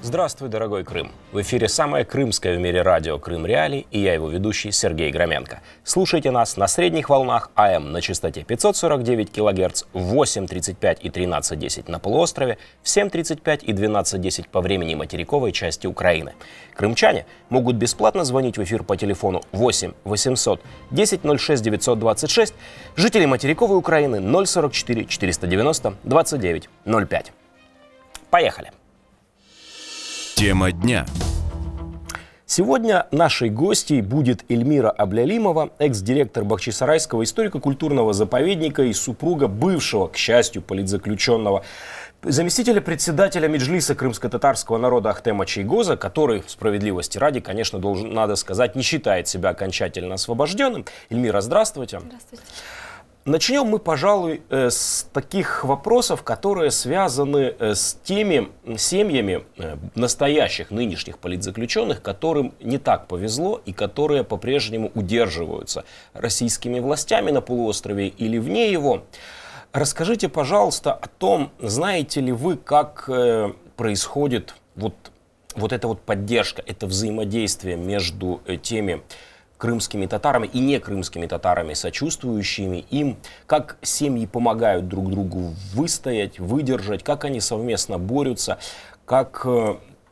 Здравствуй, дорогой Крым! В эфире самое крымское в мире радио «Крым Реалии» и я, его ведущий Сергей Громенко. Слушайте нас на средних волнах АМ на частоте 549 кГц в 8:35 и 13:10 на полуострове, в 7:35 и 12:10 по времени материковой части Украины. Крымчане могут бесплатно звонить в эфир по телефону 8 800 10 06 926, жители материковой Украины 044 490 29 05. Поехали! Тема дня. Сегодня нашей гостьей будет Эльмира Аблялимова, экс-директор Бахчисарайского историко-культурного заповедника и супруга бывшего, к счастью, политзаключенного, заместителя председателя Меджлиса крымско-татарского народа Ахтема Чейгоза, который, справедливости ради, конечно, надо сказать, не считает себя окончательно освобожденным. Эльмира, здравствуйте. Здравствуйте. Начнем мы, пожалуй, с таких вопросов, которые связаны с теми семьями настоящих, нынешних политзаключенных, которым не так повезло и которые по-прежнему удерживаются российскими властями на полуострове или вне его. Расскажите, пожалуйста, о том, знаете ли вы, как происходит вот эта вот поддержка, это взаимодействие между теми крымскими татарами и не крымскими татарами, сочувствующими им, как семьи помогают друг другу выстоять, выдержать, как они совместно борются, как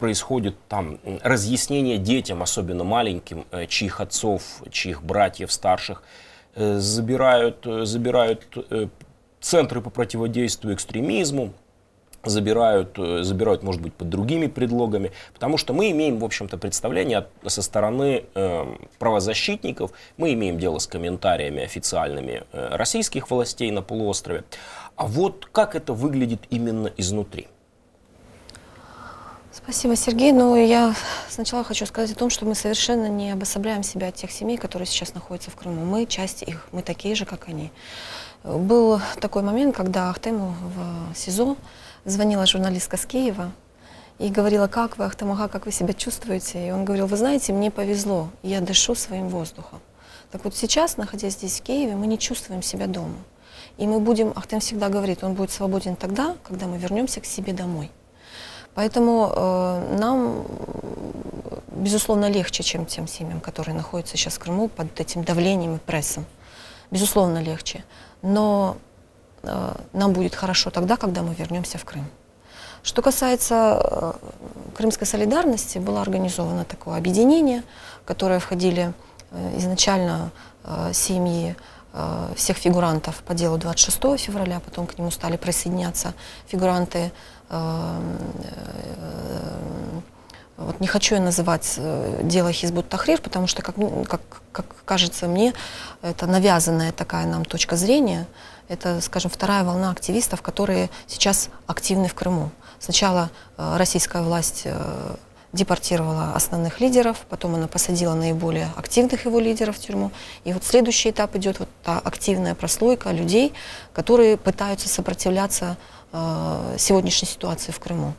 происходит там разъяснение детям, особенно маленьким, чьих отцов, чьих братьев старших забирают центры по противодействию экстремизму, забирают, может быть, под другими предлогами, потому что мы имеем, в общем-то, представление со стороны правозащитников, мы имеем дело с комментариями официальными российских властей на полуострове. А вот как это выглядит именно изнутри? Спасибо, Сергей. Но я сначала хочу сказать о том, что мы совершенно не обособляем себя от тех семей, которые сейчас находятся в Крыму. Мы часть их, мы такие же, как они. Был такой момент, когда Ахтему в СИЗО звонила журналистка с Киева и говорила: как вы, Ахтем ага, как вы себя чувствуете? И он говорил: вы знаете, мне повезло, я дышу своим воздухом. Так вот сейчас, находясь здесь в Киеве, мы не чувствуем себя дома. И мы будем, Ахтем всегда говорит, он будет свободен тогда, когда мы вернемся к себе домой. Поэтому нам, безусловно, легче, чем тем семьям, которые находятся сейчас в Крыму под этим давлением и прессом. Безусловно, легче. Но нам будет хорошо тогда, когда мы вернемся в Крым. Что касается крымской солидарности, было организовано такое объединение, в которое входили изначально семьи всех фигурантов по делу 26 февраля, потом к нему стали присоединяться фигуранты, вот не хочу я называть дело Хизбут Тахрир, потому что, как кажется мне, это навязанная такая нам точка зрения. Это, скажем, вторая волна активистов, которые сейчас активны в Крыму. Сначала российская власть депортировала основных лидеров, потом она посадила наиболее активных его лидеров в тюрьму. И вот следующий этап идет вот та активная прослойка людей, которые пытаются сопротивляться сегодняшней ситуации в Крыму.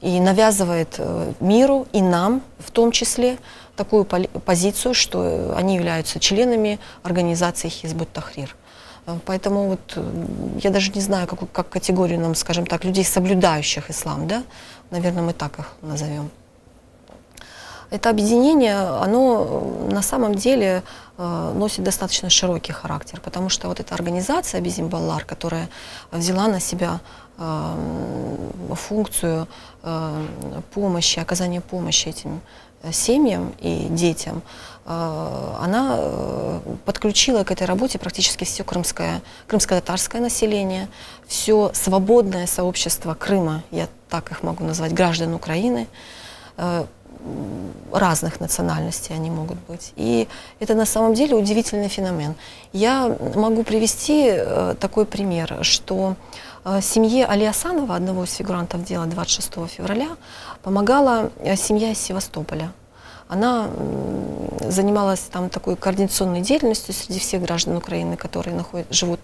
И навязывает миру и нам, в том числе, такую позицию, что они являются членами организации Хизбут Тахрир. Поэтому вот я даже не знаю, как категорию нам, скажем так, людей, соблюдающих ислам, да, наверное, мы так их назовем. Это объединение, оно на самом деле носит достаточно широкий характер, потому что вот эта организация Безимбаллар, которая взяла на себя функцию помощи, оказания помощи этим семьям и детям, она подключила к этой работе практически все крымско-татарское население, все свободное сообщество Крыма, я так их могу назвать, граждан Украины, разных национальностей они могут быть. И это на самом деле удивительный феномен. Я могу привести такой пример, что семье Али Асанова, одного из фигурантов дела 26 февраля, помогала семья из Севастополя. Она занималась там такой координационной деятельностью среди всех граждан Украины, которые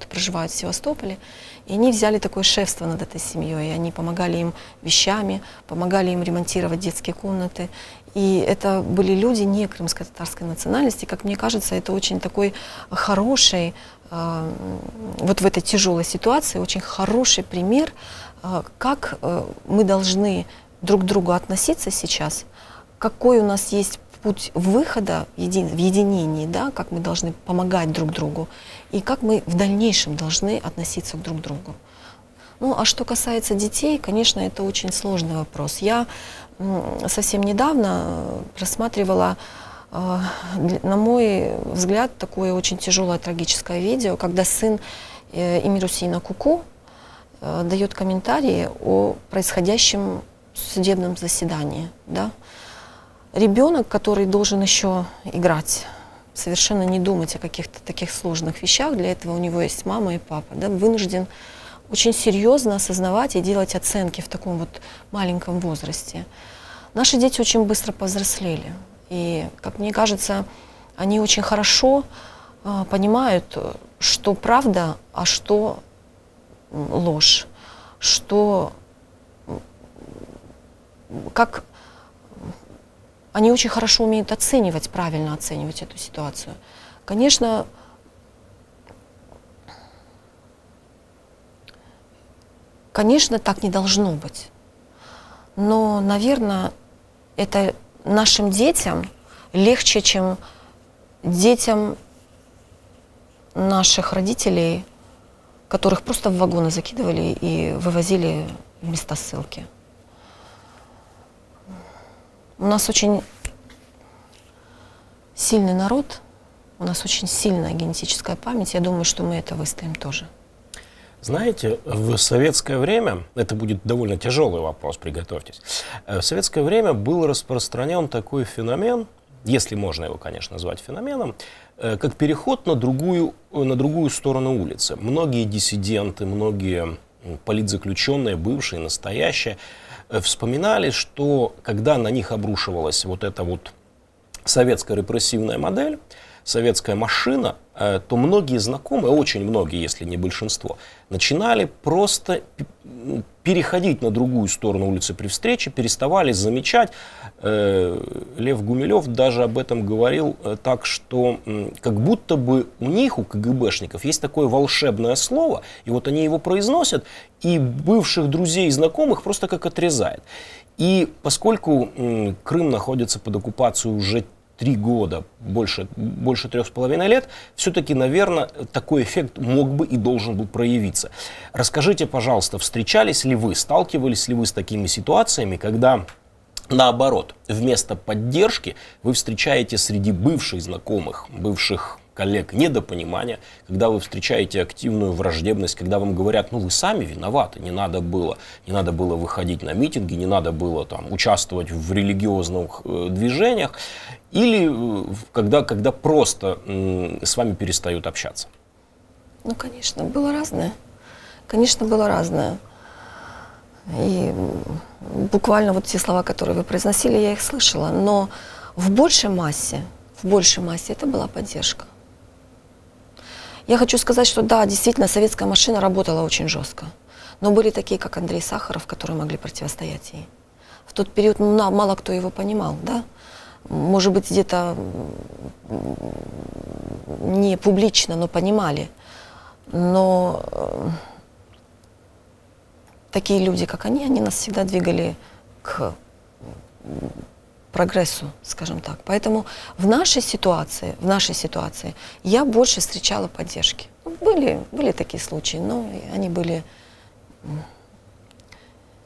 проживают в Севастополе. И они взяли такое шефство над этой семьей. И они помогали им вещами, помогали им ремонтировать детские комнаты. И это были люди не крымско-татарской национальности. Как мне кажется, это очень такой хороший, вот в этой тяжелой ситуации, очень хороший пример, как мы должны друг к другу относиться сейчас, какой у нас есть путь выхода в единении, да, как мы должны помогать друг другу, и как мы в дальнейшем должны относиться друг к другу. Ну, а что касается детей, конечно, это очень сложный вопрос. Я совсем недавно рассматривала, на мой взгляд, такое очень тяжелое трагическое видео, когда сын Эмир Усейна Куку дает комментарии о происходящем судебном заседании. Да? Ребенок, который должен еще играть, совершенно не думать о каких-то таких сложных вещах, для этого у него есть мама и папа, да, вынужден очень серьезно осознавать и делать оценки в таком вот маленьком возрасте. Наши дети очень быстро повзрослели. И, как мне кажется, они очень хорошо понимают, что правда, а что ложь. Как они очень хорошо умеют оценивать, правильно оценивать эту ситуацию. Конечно, так не должно быть. Но, наверное, это нашим детям легче, чем детям наших родителей, которых просто в вагоны закидывали и вывозили в места ссылки. У нас очень сильный народ, у нас очень сильная генетическая память. Я думаю, что мы это выстоим тоже. Знаете, в советское время, это будет довольно тяжелый вопрос, приготовьтесь, в советское время был распространен такой феномен, если можно его, конечно, назвать феноменом, как переход на другую сторону улицы. Многие диссиденты, многие политзаключенные, бывшие, настоящие, вспоминали, что когда на них обрушивалась вот эта вот советская репрессивная модель, советская машина, то многие знакомые, очень многие, если не большинство, начинали просто переходить на другую сторону улицы при встрече, переставали замечать. Лев Гумилев даже об этом говорил так, что как будто бы у них, у КГБшников, есть такое волшебное слово, и вот они его произносят, и бывших друзей и знакомых просто как отрезает. И поскольку Крым находится под оккупацией уже 3 года, больше 3,5 лет, все-таки, наверное, такой эффект мог бы и должен был проявиться. Расскажите, пожалуйста, встречались ли вы, сталкивались ли вы с такими ситуациями, когда, наоборот, вместо поддержки вы встречаете среди бывших знакомых, бывших коллег недопонимание, когда вы встречаете активную враждебность, когда вам говорят, ну вы сами виноваты, не надо было выходить на митинги, не надо было там участвовать в религиозных движениях, или когда просто с вами перестают общаться? Ну, конечно, было разное. Конечно, было разное. И буквально вот те слова, которые вы произносили, я их слышала, но в большей массе это была поддержка. Я хочу сказать, что да, действительно, советская машина работала очень жестко. Но были такие, как Андрей Сахаров, которые могли противостоять ей. В тот период мало кто его понимал, да? Может быть, где-то не публично, но понимали. Но такие люди, как они нас всегда двигали к прогрессу, скажем так. Поэтому в нашей ситуации я больше встречала поддержки. Были такие случаи, но они были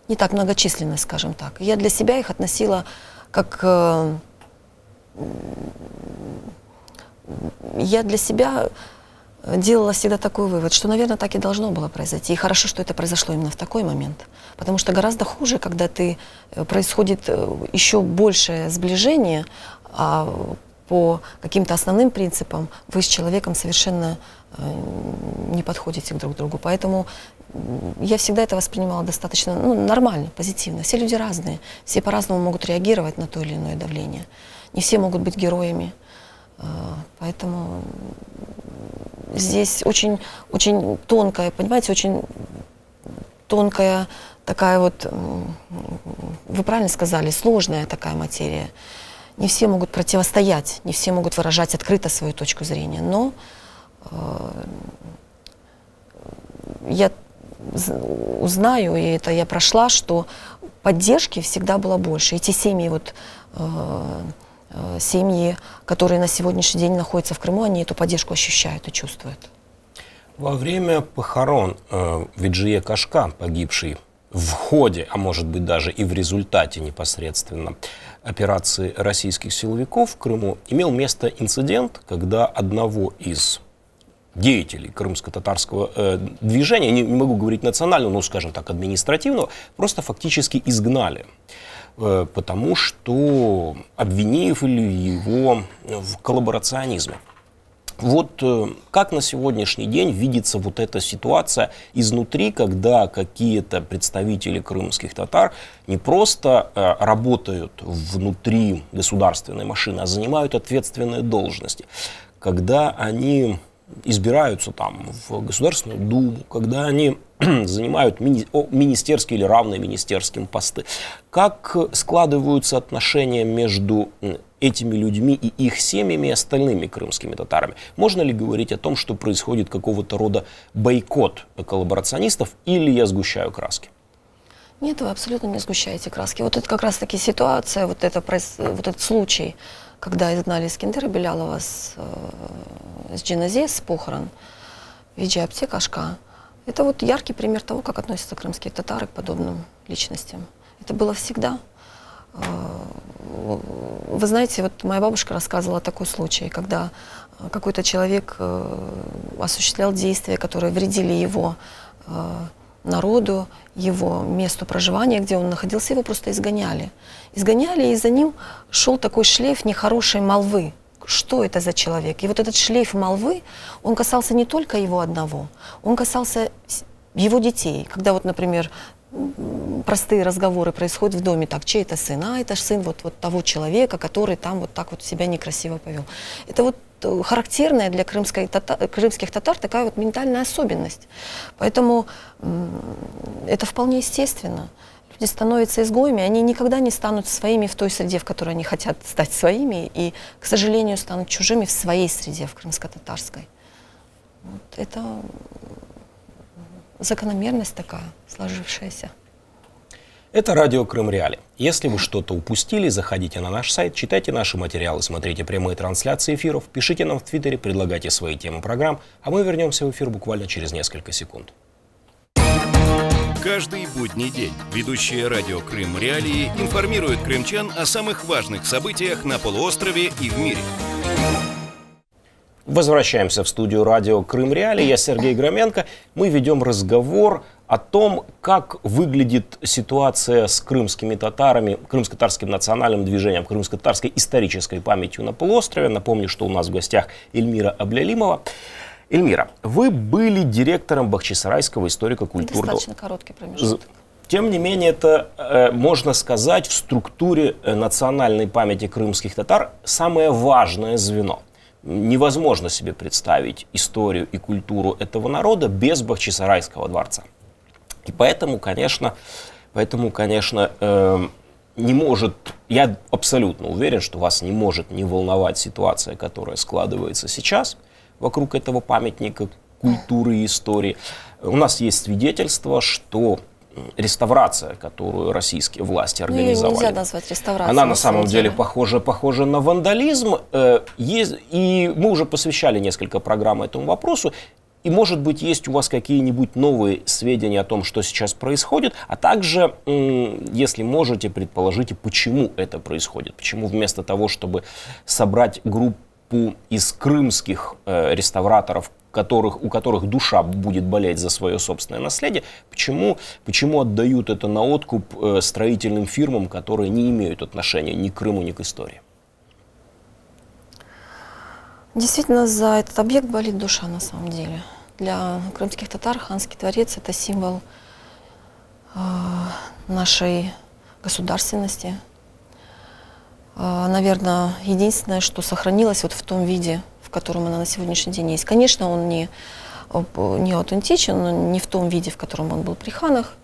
не так многочисленны, скажем так. Я для себя их относила как... Я для себя делала всегда такой вывод, что, наверное, так и должно было произойти. И хорошо, что это произошло именно в такой момент. Потому что гораздо хуже, когда происходит еще большее сближение, а по каким-то основным принципам вы с человеком совершенно не подходите друг к другу. Поэтому я всегда это воспринимала достаточно нормально, позитивно. Все люди разные, все по-разному могут реагировать на то или иное давление. Не все могут быть героями. Поэтому здесь очень, очень тонкая, понимаете, очень тонкая такая вот, вы правильно сказали, сложная такая материя. Не все могут противостоять, не все могут выражать открыто свою точку зрения, но я узнаю, и это я прошла, что поддержки всегда было больше. Эти семьи, семьи, которые на сегодняшний день находятся в Крыму, они эту поддержку ощущают и чувствуют. Во время похорон Виджие Кашка, погибшей в ходе, а может быть даже и в результате непосредственно операции российских силовиков в Крыму, имел место инцидент, когда одного из деятелей крымско-татарского движения, не могу говорить национального, но, скажем так, административного, просто фактически изгнали, потому что обвинив его в коллаборационизме. Вот как на сегодняшний день видится вот эта ситуация изнутри, когда какие-то представители крымских татар не просто работают внутри государственной машины, а занимают ответственные должности, когда они избираются там в Государственную Думу, когда они занимают министерские или равные министерским посты. Как складываются отношения между этими людьми и их семьями и остальными крымскими татарами? Можно ли говорить о том, что происходит какого-то рода бойкот коллаборационистов, или я сгущаю краски? Нет, вы абсолютно не сгущаете краски. Вот это как раз-таки ситуация, вот этот случай, когда изгнали Искендера Белялова с джиназе, с похорон Виджия Кашка, это вот яркий пример того, как относятся крымские татары к подобным личностям. Это было всегда. Вы знаете, вот моя бабушка рассказывала такой случай, когда какой-то человек осуществлял действия, которые вредили его народу, его месту проживания, где он находился, его просто изгоняли. Изгоняли, и за ним шел такой шлейф нехорошей молвы. Что это за человек? И вот этот шлейф молвы, он касался не только его одного, он касался его детей. Когда вот, например, простые разговоры происходят в доме, так, чей это сын? А, это же сын вот того человека, который там вот так вот себя некрасиво повел. Это вот характерная для крымских татар такая вот ментальная особенность. Поэтому это вполне естественно. Люди становятся изгоями, они никогда не станут своими в той среде, в которой они хотят стать своими, и, к сожалению, станут чужими в своей среде, в крымско-татарской. Вот это закономерность такая, сложившаяся. Это радио Крым Реали. Если вы что-то упустили, заходите на наш сайт, читайте наши материалы, смотрите прямые трансляции эфиров, пишите нам в Твиттере, предлагайте свои темы программ, а мы вернемся в эфир буквально через несколько секунд. Каждый будний день ведущие радио Крым Реалии информируют крымчан о самых важных событиях на полуострове и в мире. Возвращаемся в студию радио Крым Реалии. Я Сергей Громенко. Мы ведем разговор о том, как выглядит ситуация с крымскими татарами, крымско-татарским национальным движением, крымско-татарской исторической памятью на полуострове. Напомню, что у нас в гостях Эльмира Аблялимова. Эльмира, вы были директором Бахчисарайского историко-культурного... Достаточно короткий промежуток. Тем не менее, это, можно сказать, в структуре национальной памяти крымских татар самое важное звено. Невозможно себе представить историю и культуру этого народа без Бахчисарайского дворца. И поэтому, конечно, не может, я абсолютно уверен, что вас не может не волновать ситуация, которая складывается сейчас вокруг этого памятника культуры и истории. У нас есть свидетельство, что реставрация, которую российские власти организовали, нельзя назвать реставрацией, она на самом деле похожа на вандализм. И мы уже посвящали несколько программ этому вопросу. И, может быть, есть у вас какие-нибудь новые сведения о том, что сейчас происходит, а также, если можете, предположите, почему это происходит. Почему вместо того, чтобы собрать группу из крымских реставраторов, у которых душа будет болеть за свое собственное наследие, почему отдают это на откуп строительным фирмам, которые не имеют отношения ни к Крыму, ни к истории? Действительно, за этот объект болит душа на самом деле. Для крымских татар Ханский дворец – это символ нашей государственности. Наверное, единственное, что сохранилось вот в том виде, в котором она на сегодняшний день есть. Конечно, он не аутентичен, он не в том виде, в котором он был при ханах.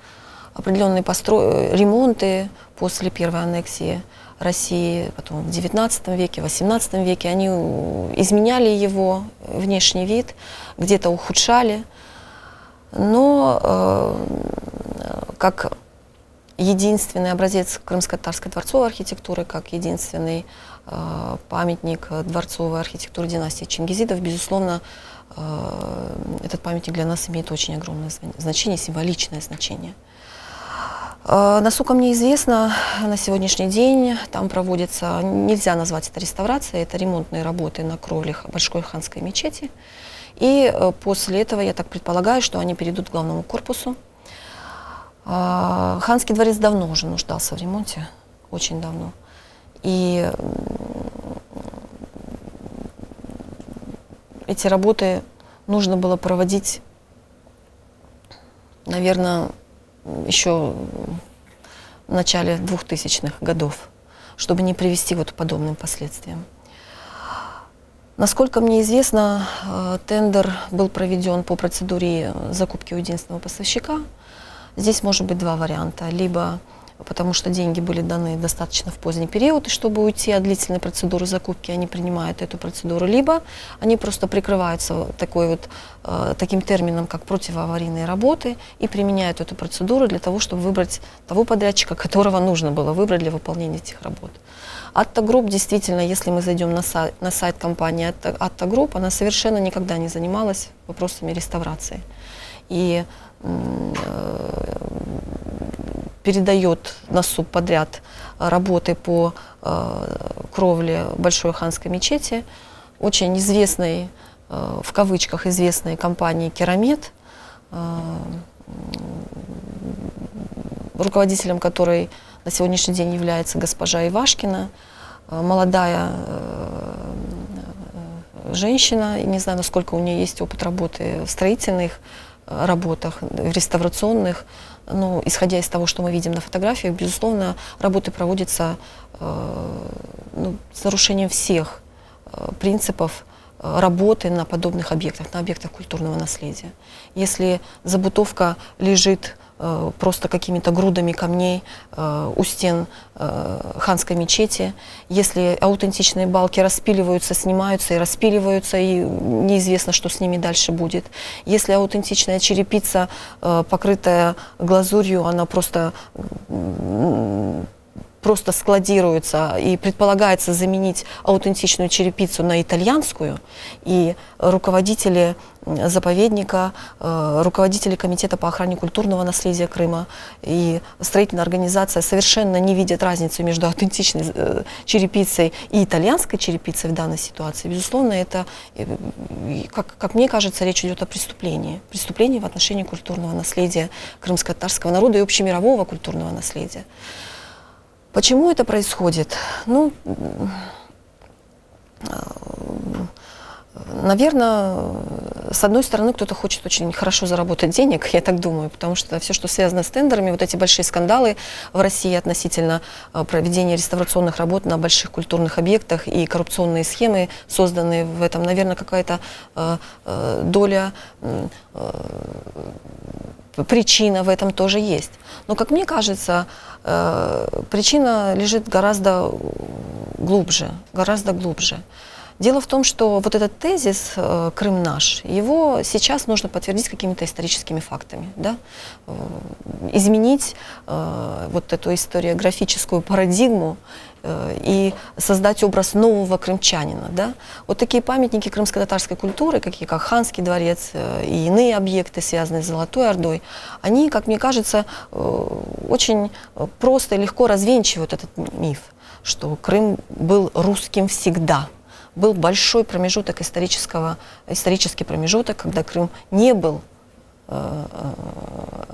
Определенные ремонты после первой аннексии России, потом в XIX веке, в XVIII веке, они изменяли его внешний вид, где-то ухудшали. Но как единственный образец крымско-татарской дворцовой архитектуры, как единственный памятник дворцовой архитектуры династии Чингизидов, безусловно, этот памятник для нас имеет очень огромное значение, символичное значение. Насколько мне известно, на сегодняшний день там проводится, нельзя назвать это реставрацией, это ремонтные работы на кровле Большой ханской мечети. И после этого, я так предполагаю, что они перейдут к главному корпусу. Ханский дворец давно уже нуждался в ремонте, очень давно. И эти работы нужно было проводить, наверное, еще в начале 2000-х годов, чтобы не привести вот к подобным последствиям. Насколько мне известно, тендер был проведен по процедуре закупки у единственного поставщика. Здесь может быть два варианта. Либо потому что деньги были даны достаточно в поздний период, и чтобы уйти от длительной процедуры закупки, они принимают эту процедуру. Либо они просто прикрываются таким термином, как противоаварийные работы, и применяют эту процедуру для того, чтобы выбрать того подрядчика, которого нужно было выбрать для выполнения этих работ. Atto Group, действительно, если мы зайдем на сайт компании Atto Group, она совершенно никогда не занималась вопросами реставрации. И передает на субподряд работы по кровле Большой ханской мечети очень известной, в кавычках, известной компании «Керамет», руководителем которой на сегодняшний день является госпожа Ивашкина, молодая женщина, и не знаю, насколько у нее есть опыт работы в строительных работах, в реставрационных. Но исходя из того, что мы видим на фотографиях, безусловно, работы проводятся с нарушением всех принципов работы на подобных объектах, на объектах культурного наследия. Если забутовка лежит просто какими-то грудами камней у стен ханской мечети, если аутентичные балки распиливаются, снимаются и распиливаются, и неизвестно, что с ними дальше будет. Если аутентичная черепица, покрытая глазурью, она просто складируется, и предполагается заменить аутентичную черепицу на итальянскую, и руководители заповедника, руководители комитета по охране культурного наследия Крыма и строительная организация совершенно не видят разницы между аутентичной черепицей и итальянской черепицей в данной ситуации. Безусловно, это, как мне кажется, речь идет о преступлении. Преступлении в отношении культурного наследия крымско-татарского народа и общемирового культурного наследия. Почему это происходит? Ну, наверное, с одной стороны, кто-то хочет очень хорошо заработать денег, я так думаю, потому что все, что связано с тендерами, вот эти большие скандалы в России относительно проведения реставрационных работ на больших культурных объектах и коррупционные схемы, созданные в этом, наверное, какая-то доля, причина в этом тоже есть. Но, как мне кажется, причина лежит гораздо глубже, гораздо глубже. Дело в том, что вот этот тезис «Крым наш», его сейчас нужно подтвердить какими-то историческими фактами, да? Изменить вот эту историографическую парадигму и создать образ нового крымчанина. Да? Вот такие памятники крымско-татарской культуры, какие как Ханский дворец и иные объекты, связанные с Золотой Ордой, они, как мне кажется, очень просто и легко развенчивают этот миф, что Крым был русским всегда. Был большой промежуток исторический промежуток, когда Крым не был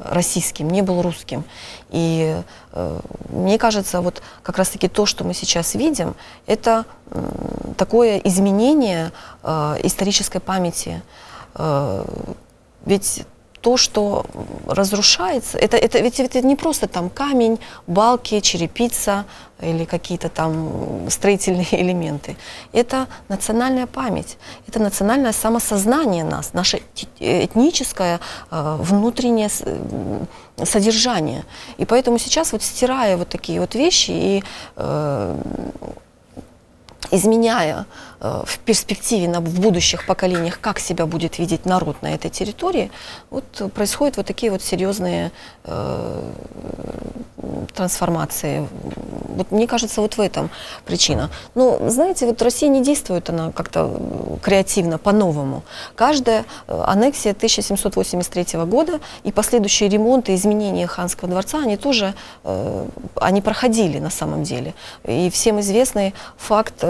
российским, не был русским. И мне кажется, вот как раз-таки то, что мы сейчас видим, это такое изменение исторической памяти. Ведь то, что разрушается, это не просто там камень, балки, черепица или какие-то там строительные элементы. Это национальная память, это национальное самосознание нас, наше этническое внутреннее содержание. И поэтому сейчас, вот стирая вот такие вот вещи и изменяя в перспективе в будущих поколениях, как себя будет видеть народ на этой территории, вот происходят вот такие вот серьезные трансформации. Вот мне кажется, вот в этом причина. Но, знаете, вот Россия не действует, она как-то креативно, по-новому. Каждая аннексия 1783 года и последующие ремонты, изменения Ханского дворца, они тоже они проходили на самом деле. И всем известный факт,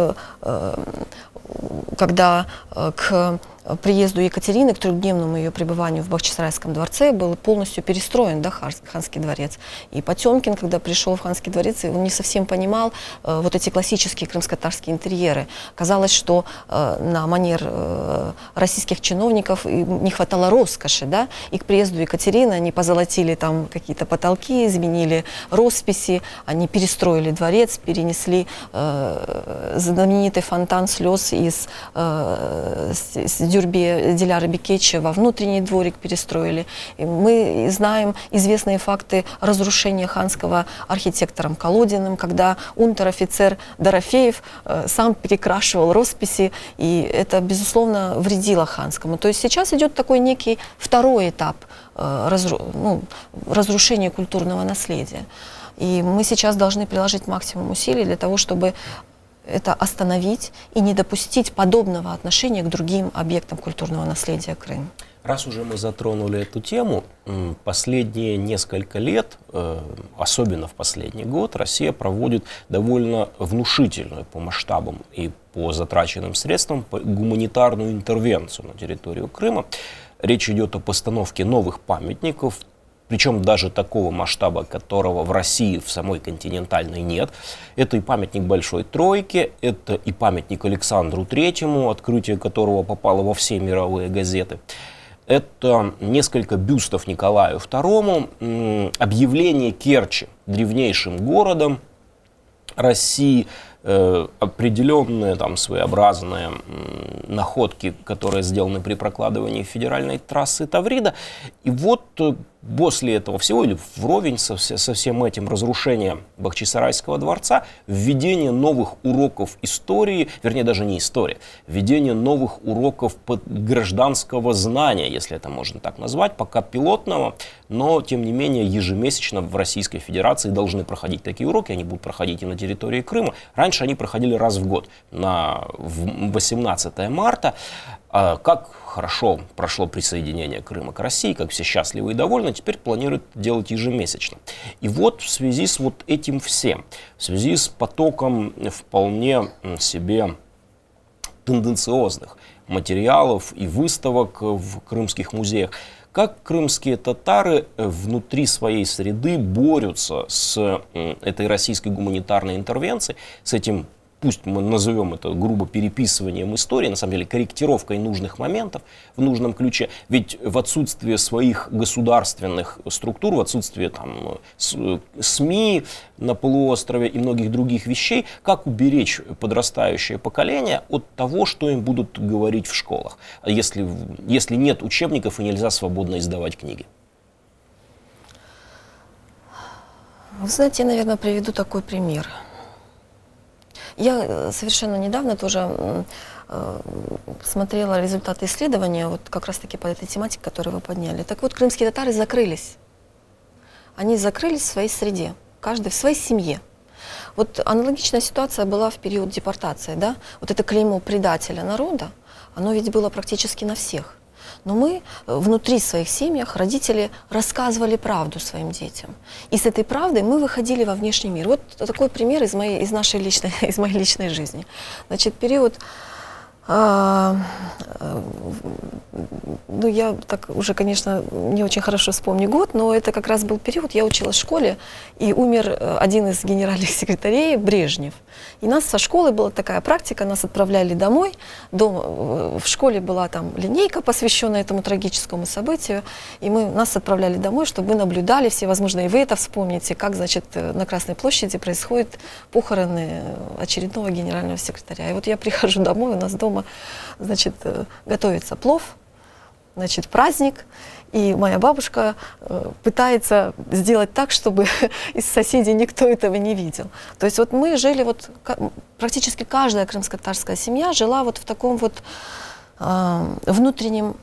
когда к приезду Екатерины, к трехдневному ее пребыванию в Бахчисарайском дворце, был полностью перестроен, да, Ханский дворец. И Потемкин, когда пришел в Ханский дворец, он не совсем понимал вот эти классические крымско-татарские интерьеры. Казалось, что на манер российских чиновников не хватало роскоши, да, и к приезду Екатерины они позолотили там какие-то потолки, изменили росписи, они перестроили дворец, перенесли знаменитый фонтан слез из Диляра Бекетча во внутренний дворик перестроили. И мы знаем известные факты разрушения ханского архитектором Колодиным, когда унтер-офицер Дорофеев сам перекрашивал росписи, и это, безусловно, вредило ханскому. То есть сейчас идет такой некий второй этап разрушения культурного наследия. И мы сейчас должны приложить максимум усилий для того, чтобы это остановить и не допустить подобного отношения к другим объектам культурного наследия Крыма. Раз уже мы затронули эту тему, последние несколько лет, особенно в последний год, Россия проводит довольно внушительную по масштабам и по затраченным средствам гуманитарную интервенцию на территорию Крыма. Речь идет о постановке новых памятников, причем даже такого масштаба, которого в России, в самой континентальной, нет. Это и памятник Большой Тройке, это и памятник Александру Третьему, открытие которого попало во все мировые газеты. Это несколько бюстов Николаю II, объявление Керчи древнейшим городом России, определенные там своеобразные находки, которые сделаны при прокладывании федеральной трассы Таврида. И вот после этого всего, или вровень со всем этим, разрушение Бахчисарайского дворца, введение новых уроков истории, вернее даже не истории, введение новых уроков гражданского знания, если это можно так назвать, пока пилотного, но тем не менее ежемесячно в Российской Федерации должны проходить такие уроки, они будут проходить и на территории Крыма. Раньше они проходили раз в год, на 18 марта. Как хорошо прошло присоединение Крыма к России, как все счастливы и довольны, теперь планируют делать ежемесячно. И вот в связи с вот этим всем, в связи с потоком вполне себе тенденциозных материалов и выставок в крымских музеях, как крымские татары внутри своей среды борются с этой российской гуманитарной интервенцией, с этим, пусть мы назовем это грубо переписыванием истории, на самом деле корректировкой нужных моментов в нужном ключе. Ведь в отсутствие своих государственных структур, в отсутствие там, СМИ на полуострове и многих других вещей, как уберечь подрастающее поколение от того, что им будут говорить в школах, если нет учебников и нельзя свободно издавать книги? Вы знаете, я, наверное, приведу такой пример. Я совершенно недавно тоже смотрела результаты исследования, вот как раз-таки по этой тематике, которую вы подняли. Так вот, крымские татары закрылись. Они закрылись в своей среде, каждый в своей семье. Вот аналогичная ситуация была в период депортации, да? Вот это клеймо предателя народа, оно ведь было практически на всех. Но мы внутри своих семьях, родители, рассказывали правду своим детям. И с этой правдой мы выходили во внешний мир. Вот такой пример из моей личной жизни. Значит, период... Ну, я так уже, конечно, не очень хорошо вспомню год, но это как раз был период, я училась в школе, и умер один из генеральных секретарей, Брежнев. И нас со школы была такая практика, нас отправляли домой, в школе была там линейка, посвященная этому трагическому событию, и нас отправляли домой, чтобы мы наблюдали всевозможные, и вы это вспомните, как, значит, на Красной площади происходят похороны очередного генерального секретаря. И вот я прихожу домой, у нас дома, значит, готовится плов, значит, праздник, И моя бабушка пытается сделать так, чтобы из соседей никто этого не видел. То есть вот мы жили, вот практически каждая крымско-татарская семья жила вот в таком вот внутреннем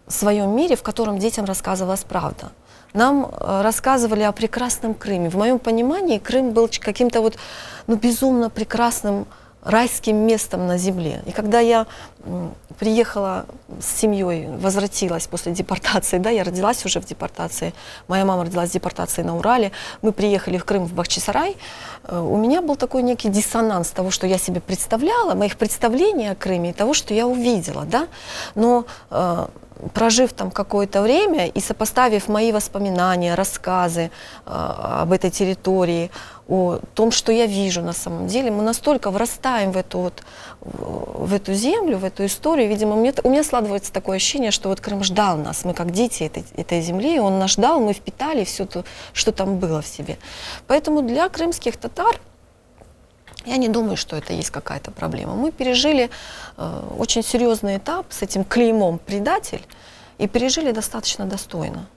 своем мире, в котором детям рассказывалась правда. Нам рассказывали о прекрасном Крыме. В моем понимании Крым был каким-то вот, ну, безумно прекрасным райским местом на земле. И когда я приехала с семьей, возвратилась после депортации, да, я родилась уже в депортации, моя мама родилась в депортации на Урале, мы приехали в Крым, в Бахчисарай, у меня был такой некий диссонанс того, что я себе представляла, моих представлений о Крыме и того, что я увидела, да, но прожив там какое-то время и сопоставив мои воспоминания, рассказы об этой территории, о том, что я вижу на самом деле, мы настолько врастаем в эту землю, в эту историю. Видимо, у меня складывается такое ощущение, что вот Крым ждал нас, мы как дети этой земли, он нас ждал, мы впитали все то, что там было в себе. Поэтому для крымских татар я не думаю, что это есть какая-то проблема. Мы пережили очень серьезный этап с этим клеймом «предатель» и пережили достаточно достойно.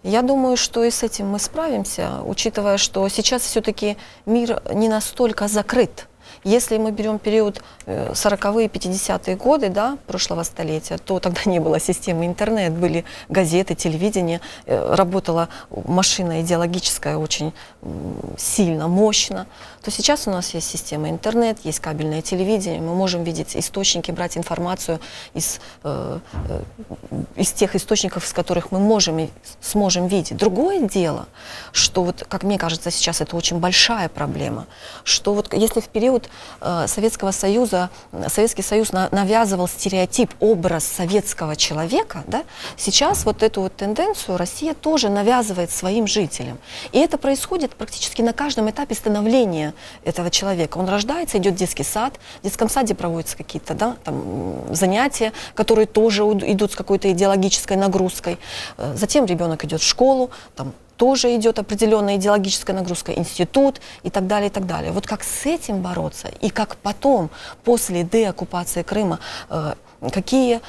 Я думаю, что и с этим мы справимся, учитывая, что сейчас все-таки мир не настолько закрыт. Если мы берем период 40-е, 50-е годы, да, прошлого столетия, то тогда не было системы интернет, были газеты, телевидение, работала машина идеологическая очень сильно, мощно. То сейчас у нас есть система интернет, есть кабельное телевидение, мы можем видеть источники, брать информацию из тех источников, из которых мы сможем видеть. Другое дело, что вот, как мне кажется, сейчас это очень большая проблема, что вот если в период Советского Союза, Советский Союз навязывал стереотип, образ советского человека, да, сейчас вот эту вот тенденцию Россия тоже навязывает своим жителям. И это происходит практически на каждом этапе становления этого человека. Он рождается, идет в детский сад, в детском саде проводятся какие-то, да, там, занятия, которые тоже идут с какой-то идеологической нагрузкой. Затем ребенок идет в школу, там, тоже идет определенная идеологическая нагрузка, институт и так далее, и так далее. Вот как с этим бороться и как потом, после деоккупации Крыма, какие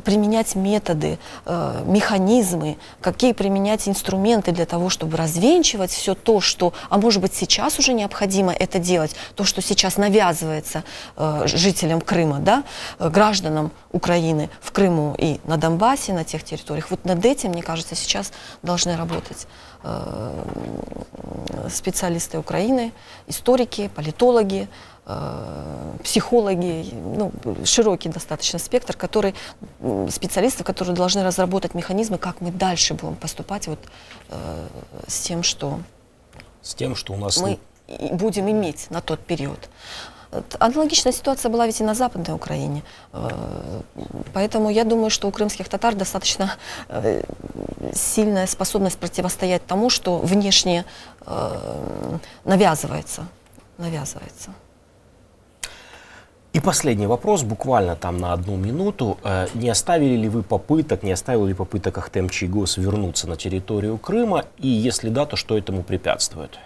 применять методы, механизмы, какие применять инструменты для того, чтобы развенчивать все то, что, а может быть, сейчас уже необходимо это делать, то, что сейчас навязывается жителям Крыма, да, гражданам Украины в Крыму и на Донбассе, на тех территориях. Вот над этим, мне кажется, сейчас должны работать специалисты Украины, историки, политологи, психологи, ну, широкий достаточно спектр, специалистов, которые должны разработать механизмы, как мы дальше будем поступать вот, с тем, что у нас мы будем иметь на тот период. Аналогичная ситуация была ведь и на Западной Украине. Поэтому я думаю, что у крымских татар достаточно сильная способность противостоять тому, что внешне навязывается. И последний вопрос, буквально там на 1 минуту. Не оставил ли попыток Ахтем Чийгоз вернуться на территорию Крыма? И если да, то что этому препятствует?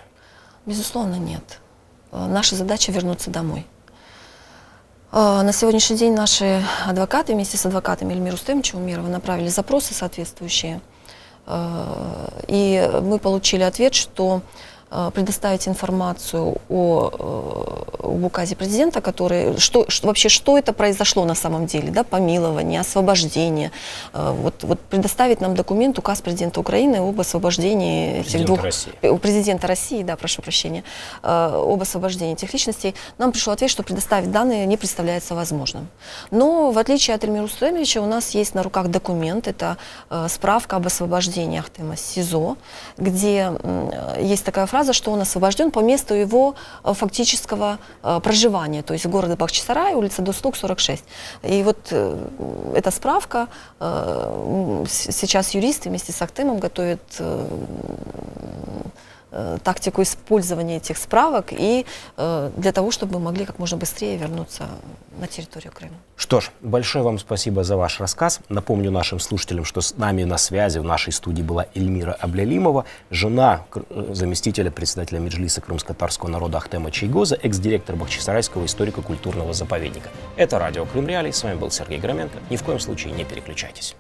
Безусловно, нет. Наша задача вернуться домой. На сегодняшний день наши адвокаты вместе с адвокатами Эльмира Рустемовича Умерова направили запросы соответствующие. И мы получили ответ, что предоставить информацию об указе президента, который, что это произошло на самом деле, да, помилование, освобождение. Вот предоставить нам документ, указ президента Украины об освобождении этих двух... Президента России, да, прошу прощения, об освобождении этих личностей. Нам пришел ответ, что предоставить данные не представляется возможным. Но в отличие от Эльмира Рустемовича у нас есть на руках документ, это справка об освобождении Ахтема с СИЗО, где есть такая фраза, что он освобожден по месту его фактического проживания, то есть города Бахчисарай, улица Достук, 46. И вот эта справка, сейчас юристы вместе с Ахтемом готовят тактику использования этих справок и для того, чтобы мы могли как можно быстрее вернуться на территорию Крыма. Что ж, большое вам спасибо за ваш рассказ. Напомню нашим слушателям, что с нами на связи в нашей студии была Эльмира Аблялимова, жена заместителя председателя Меджлиса крымско-татарского народа Ахтема Чийгоза, экс-директор Бахчисарайского историко-культурного заповедника. Это радио Крым Реалии. С вами был Сергей Громенко. Ни в коем случае не переключайтесь.